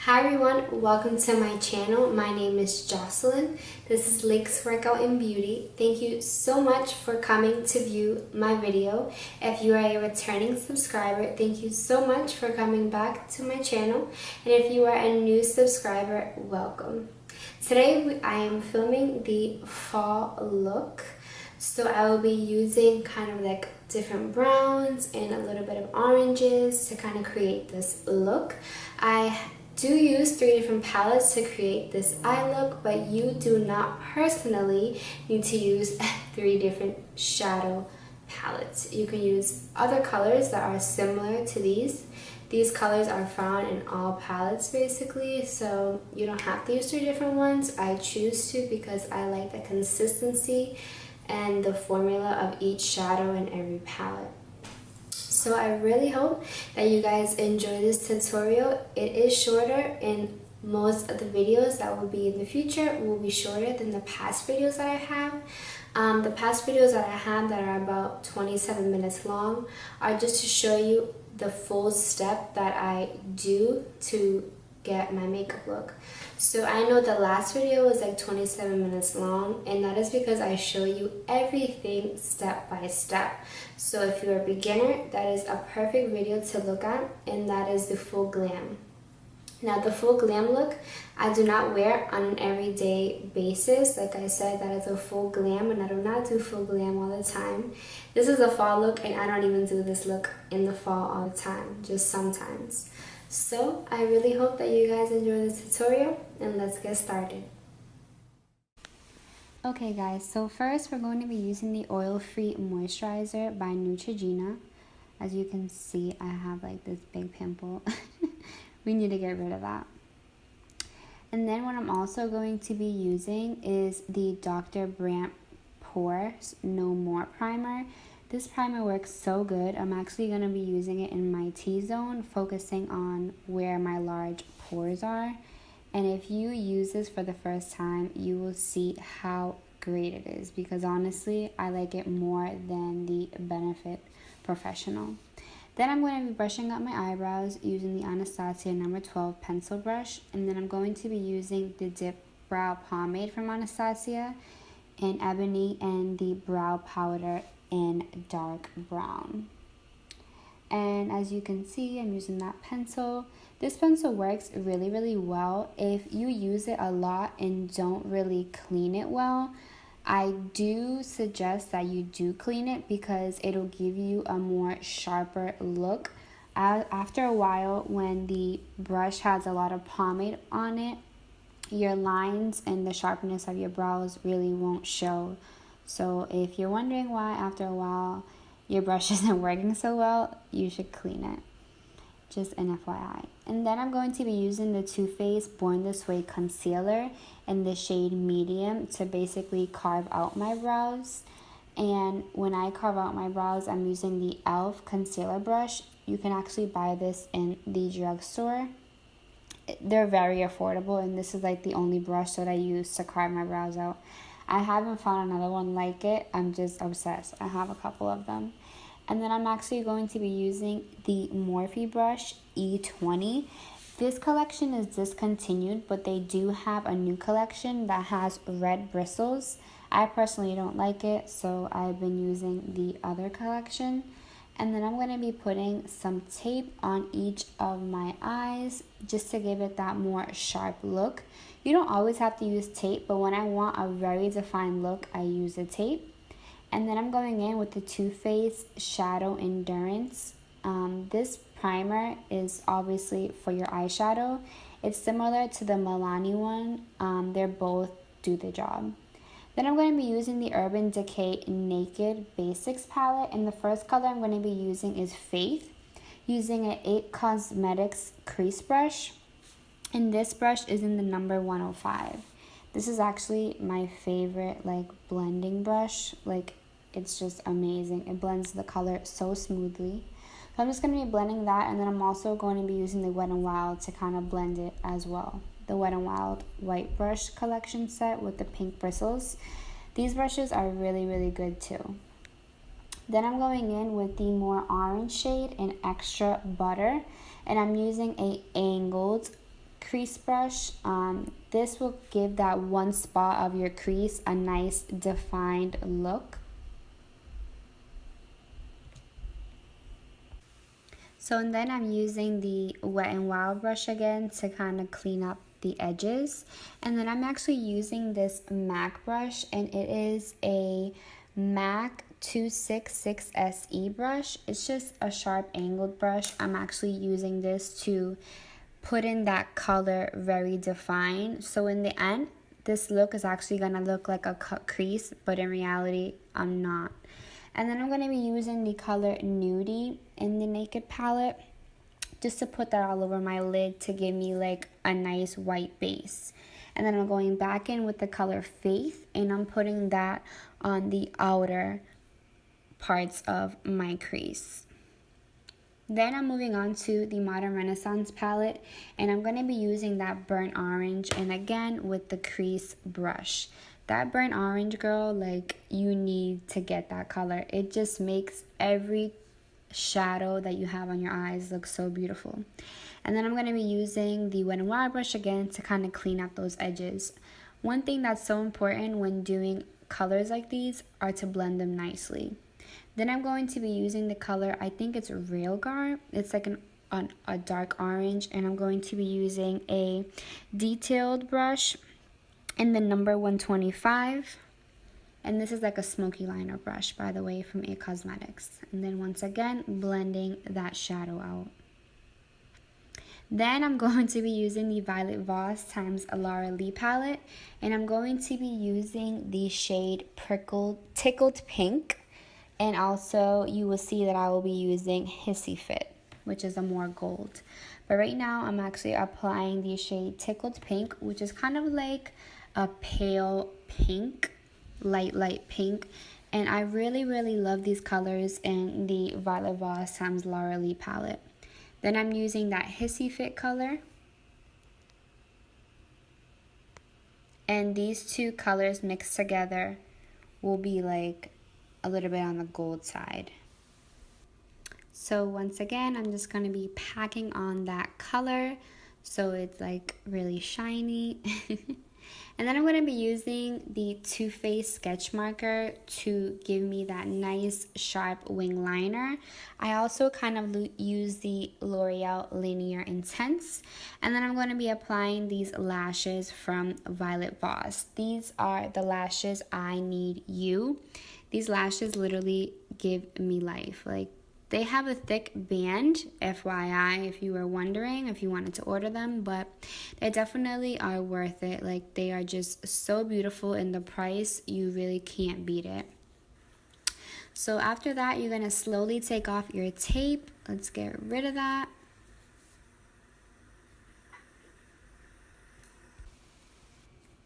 Hi everyone, welcome to my channel. My name is Jocelyn. This is Link's Workout in Beauty. Thank you so much for coming to view my video. If you are a returning subscriber, thank you so much for coming back to my channel. And if you are a new subscriber, welcome. Today I am filming the fall look. So I will be using kind of like different browns and a little bit of oranges to kind of create this look. I do use 3 different palettes to create this eye look, but you do not personally need to use 3 different shadow palettes. You can use other colors that are similar to these. These colors are found in all palettes basically, so you don't have to use 3 different ones. I choose to because I like the consistency and the formula of each shadow in every palette. So I really hope that you guys enjoy this tutorial. It is shorter, and most of the videos that will be in the future will be shorter than the past videos that I have. The past videos that I have that are about 27 minutes long are just to show you the full step that I do to get my makeup look. So I know the last video was like 27 minutes long, and that is because I show you everything step by step. So if you're a beginner, that is a perfect video to look at, and that is the full glam. Now the full glam look, I do not wear on an everyday basis. Like I said, that is a full glam, and I do not do full glam all the time. This is a fall look, and I don't even do this look in the fall all the time, just sometimes. So I really hope that you guys enjoy this tutorial, and let's get started. Okay guys, so first we're going to be using the oil-free moisturizer by Neutrogena. As you can see, I have like this big pimple. We need to get rid of that. And then what I'm also going to be using is the Dr. Brandt Pores No More Primer. This primer works so good. I'm actually going to be using it in my T-zone, focusing on where my large pores are. And if you use this for the first time, you will see how great it is, because honestly, I like it more than the Benefit Professional. Then I'm going to be brushing up my eyebrows using the Anastasia number 12 pencil brush. And then I'm going to be using the Dip Brow Pomade from Anastasia in Ebony and the brow powder in dark brown. And as you can see, I'm using that pencil. This pencil works really well if you use it a lot and don't really clean it well. I do suggest that you do clean it because it'll give you a more sharper look. After a while, when the brush has a lot of pomade on it, your lines and the sharpness of your brows really won't show. So if you're wondering why after a while your brush isn't working so well, you should clean it. Just an FYI. And then I'm going to be using the Too Faced Born This Way concealer in the shade medium to basically carve out my brows. And when I carve out my brows, I'm using the e.l.f. concealer brush. You can actually buy this in the drugstore. They're very affordable, and this is like the only brush that I use to carve my brows out. I haven't found another one like it. I'm just obsessed. I have a couple of them. And then I'm actually going to be using the Morphe brush E20. This collection is discontinued, but they do have a new collection that has red bristles. I personally don't like it, so I've been using the other collection. And then I'm going to be putting some tape on each of my eyes just to give it that more sharp look. You don't always have to use tape, but when I want a very defined look, I use the tape. And then I'm going in with the Too Faced Shadow Endurance. This primer is obviously for your eyeshadow. It's similar to the Milani one. They're both do the job. Then I'm going to be using the Urban Decay Naked Basics palette. And the first color I'm going to be using is Faith, using an 8 Cosmetics crease brush. And this brush is in the number 105. This is actually my favorite like blending brush. Like, it's just amazing. It blends the color so smoothly. So I'm just going to be blending that, and then I'm also going to be using the Wet n Wild to kind of blend it as well. The Wet n Wild white brush collection set with the pink bristles. These brushes are really good too. Then I'm going in with the more orange shade in Extra Butter, and I'm using a angled crease brush. This will give that one spot of your crease a nice defined look. So and then I'm using the Wet n Wild brush again to kind of clean up the edges. And then I'm actually using this MAC brush, and it is a MAC 266 SE brush. It's just a sharp angled brush. I'm actually using this to put in that color very defined. So in the end, this look is actually going to look like a cut crease, but in reality, I'm not. And then I'm going to be using the color Nudie in the Naked palette just to put that all over my lid to give me like a nice white base. And then I'm going back in with the color Faith, and I'm putting that on the outer parts of my crease. Then I'm moving on to the Modern Renaissance palette, and I'm going to be using that burnt orange, and again with the crease brush. That burnt orange, girl, like, you need to get that color. It just makes every shadow that you have on your eyes look so beautiful. And then I'm going to be using the Wet n Wild brush again to kind of clean up those edges. One thing that's so important when doing colors like these are to blend them nicely. Then I'm going to be using the color, I think it's Railgar. It's like a dark orange, and I'm going to be using a detailed brush in the number 125. And this is like a smoky liner brush, by the way, from It Cosmetics. And then once again, blending that shadow out. Then I'm going to be using the Violet Voss times Laura Lee palette, and I'm going to be using the shade Tickled Pink. And also, you will see that I will be using Hissy Fit, which is a more gold. But right now, I'm actually applying the shade Tickled Pink, which is kind of like a pale pink, light pink. And I really, really love these colors in the Violet Voss times Laura Lee palette. Then I'm using that Hissy Fit color. And these two colors mixed together will be like a little bit on the gold side. So once again, I'm just going to be packing on that color so it's like really shiny. And then I'm going to be using the Too Faced sketch marker to give me that nice sharp wing liner. I also kind of use the L'Oreal Linear Intense. And then I'm going to be applying these lashes from Violet Voss. These are the lashes I Need You. These lashes literally give me life. Like, they have a thick band, FYI, if you were wondering, if you wanted to order them, but they definitely are worth it. Like, they are just so beautiful, and the price, you really can't beat it. So after that, you're going to slowly take off your tape. Let's get rid of that.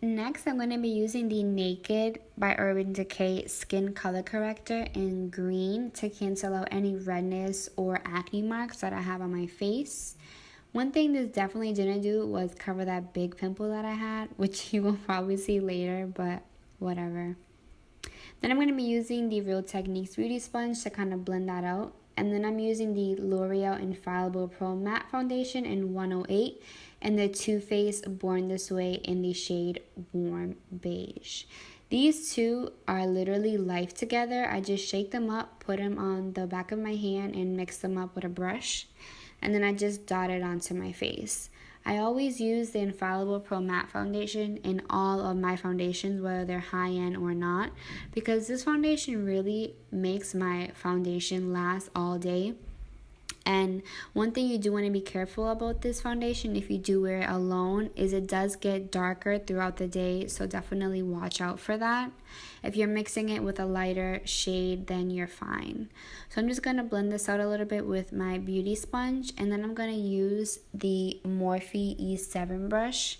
Next, I'm going to be using the Naked by Urban Decay Skin Color Corrector in green to cancel out any redness or acne marks that I have on my face. One thing this definitely didn't do was cover that big pimple that I had, which you will probably see later, but whatever. Then I'm going to be using the Real Techniques Beauty Sponge to kind of blend that out. And then I'm using the L'Oreal Infallible Pro Matte Foundation in 108 and the Too Faced Born This Way in the shade Warm Beige. These two are literally life together. I just shake them up, put them on the back of my hand, and mix them up with a brush. And then I just dot it onto my face. I always use the Infallible Pro Matte Foundation in all of my foundations, whether they're high-end or not, because this foundation really makes my foundation last all day. And one thing you do want to be careful about this foundation, if you do wear it alone, is it does get darker throughout the day, so definitely watch out for that. If you're mixing it with a lighter shade, then you're fine. So I'm just going to blend this out a little bit with my beauty sponge, and then I'm going to use the Morphe E7 brush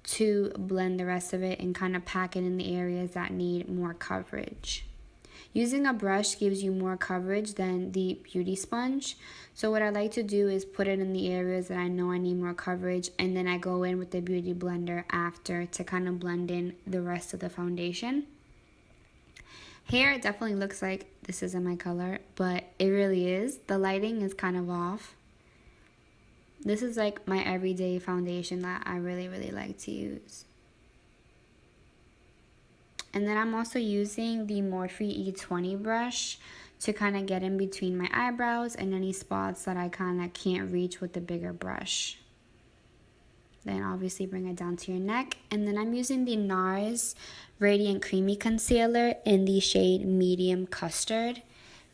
to blend the rest of it and kind of pack it in the areas that need more coverage. Using a brush gives you more coverage than the beauty sponge. So what I like to do is put it in the areas that I know I need more coverage, and then I go in with the beauty blender after to kind of blend in the rest of the foundation. Here it definitely looks like this isn't my color, but it really is. The lighting is kind of off. This is like my everyday foundation that I really, really like to use. And then I'm also using the Morphe E20 brush to kind of get in between my eyebrows and any spots that I kind of can't reach with the bigger brush. Then obviously bring it down to your neck. And then I'm using the NARS Radiant Creamy Concealer in the shade Medium Custard.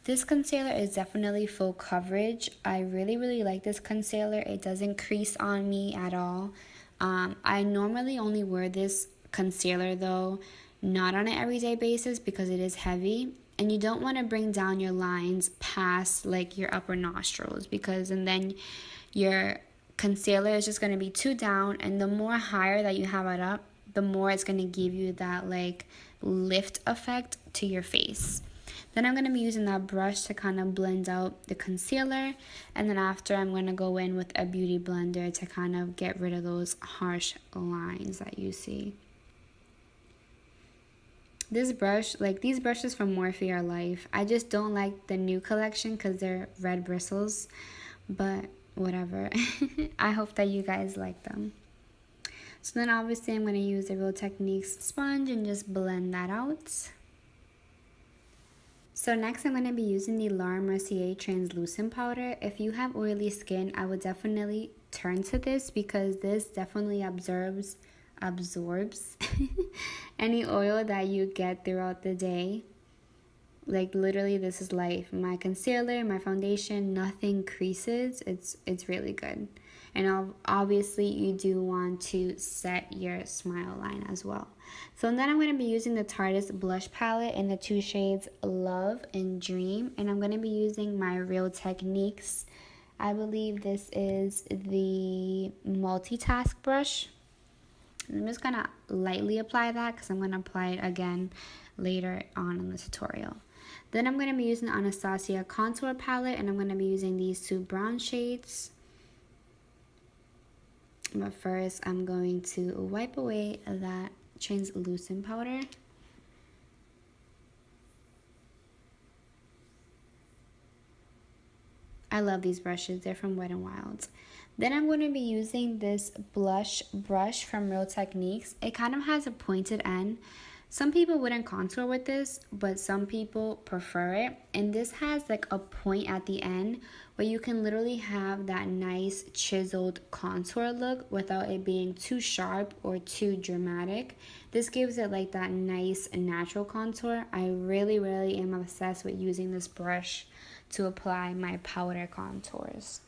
This concealer is definitely full coverage. I really, really like this concealer. It doesn't crease on me at all. I normally only wear this concealer though, not on an everyday basis because it is heavy. And you don't want to bring down your lines past like your upper nostrils, because and then your concealer is just going to be too down, and the more higher that you have it up, the more it's going to give you that like lift effect to your face. Then I'm going to be using that brush to kind of blend out the concealer, and then after I'm going to go in with a beauty blender to kind of get rid of those harsh lines that you see. This brush, like these brushes from Morphe are life. I just don't like the new collection because they're red bristles, but whatever. I hope that you guys like them. So then obviously I'm going to use the Real Techniques sponge and just blend that out. So next I'm going to be using the Laura Mercier translucent powder. If you have oily skin, I would definitely turn to this because this definitely absorbs any oil that you get throughout the day. Like literally this is life. My concealer, my foundation, nothing creases. It's really good. And obviously you do want to set your smile line as well. So then I'm going to be using the Tarteist blush palette in the two shades Love and Dream. And I'm going to be using my Real Techniques. I believe this is the multitask brush. I'm just going to lightly apply that because I'm going to apply it again later on in the tutorial. Then I'm going to be using the Anastasia contour palette, and I'm going to be using these two brown shades. But first, I'm going to wipe away that translucent powder. I love these brushes. They're from Wet n Wild. Then I'm going to be using this blush brush from Real Techniques. It kind of has a pointed end. Some people wouldn't contour with this, but some people prefer it. And this has like a point at the end where you can literally have that nice chiseled contour look without it being too sharp or too dramatic. This gives it like that nice natural contour. I really, really am obsessed with using this brush to apply my powder contours.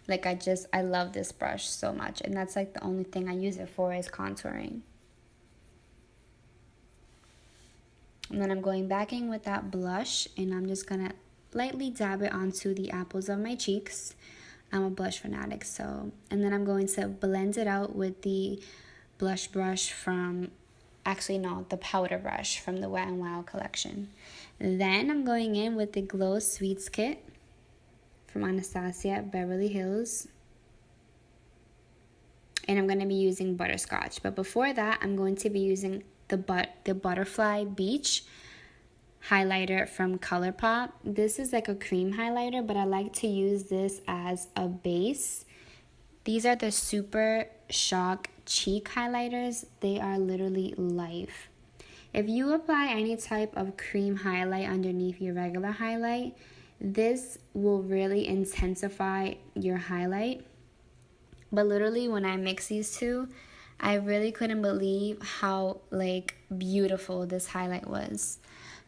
Like I love this brush so much, and that's like the only thing I use it for is contouring. And then I'm going back in with that blush, and I'm just gonna lightly dab it onto the apples of my cheeks. I'm a blush fanatic, so. And then I'm going to blend it out with the blush brush from, actually no, the powder brush from the Wet n Wild collection. Then I'm going in with the Glow Sweets Kit from Anastasia Beverly Hills. And I'm going to be using Butterscotch. But before that, I'm going to be using the Butterfly Beach highlighter from Colourpop. This is like a cream highlighter, but I like to use this as a base. These are the Super Shock Cheek highlighters. They are literally life. If you apply any type of cream highlight underneath your regular highlight, this will really intensify your highlight. But literally when I mix these two, I really couldn't believe how like beautiful this highlight was.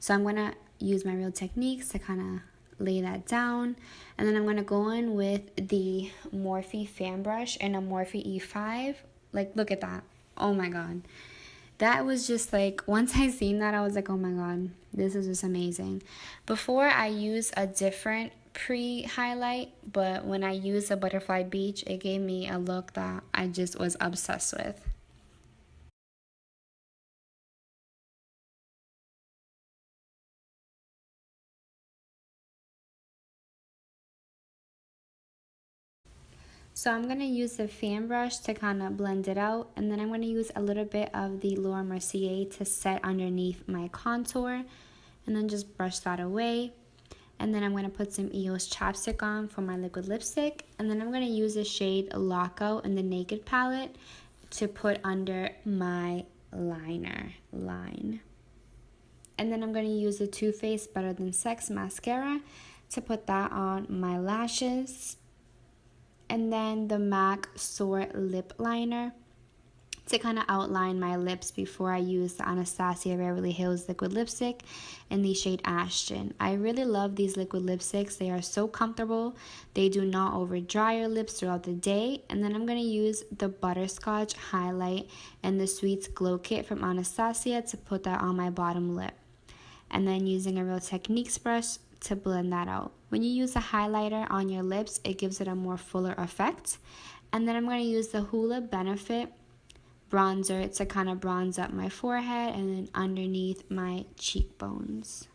So I'm going to use my Real Techniques to kind of lay that down. And then I'm going to go in with the Morphe fan brush and a Morphe E5. Like, look at that. Oh my God. That was just like, once I seen that, I was like, oh my God, this is just amazing. Before I use a different pre-highlight, but when I used the Butterfly Beach, it gave me a look that I just was obsessed with. So I'm going to use the fan brush to kind of blend it out, and then I'm going to use a little bit of the Laura Mercier to set underneath my contour, and then just brush that away. And then I'm going to put some EOS chapstick on for my liquid lipstick. And then I'm going to use the shade Lockout in the Naked palette to put under my line. And then I'm going to use the Too Faced Better Than Sex mascara to put that on my lashes. And then the MAC Soar lip liner to kind of outline my lips before I use the Anastasia Beverly Hills liquid lipstick in the shade Ashton. I really love these liquid lipsticks. They are so comfortable. They do not over dry your lips throughout the day. And then I'm going to use the Butterscotch highlight and the Sweets Glow Kit from Anastasia to put that on my bottom lip. And then using a Real Techniques brush to blend that out. When you use a highlighter on your lips, it gives it a more fuller effect. And then I'm going to use the Hoola Benefit bronzer to kind of bronze up my forehead and then underneath my cheekbones.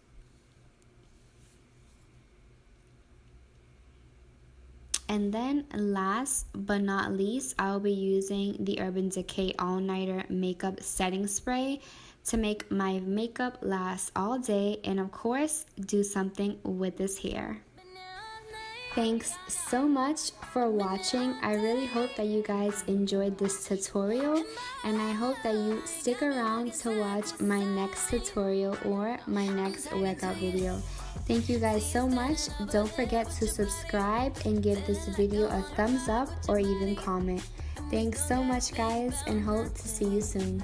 And then last but not least, I'll be using the Urban Decay All Nighter Makeup Setting Spray to make my makeup last all day and of course do something with this hair. Thanks so much for watching. I really hope that you guys enjoyed this tutorial, and I hope that you stick around to watch my next tutorial or my next workout video. Thank you guys so much. Don't forget to subscribe and give this video a thumbs up or even comment. Thanks so much guys, and hope to see you soon.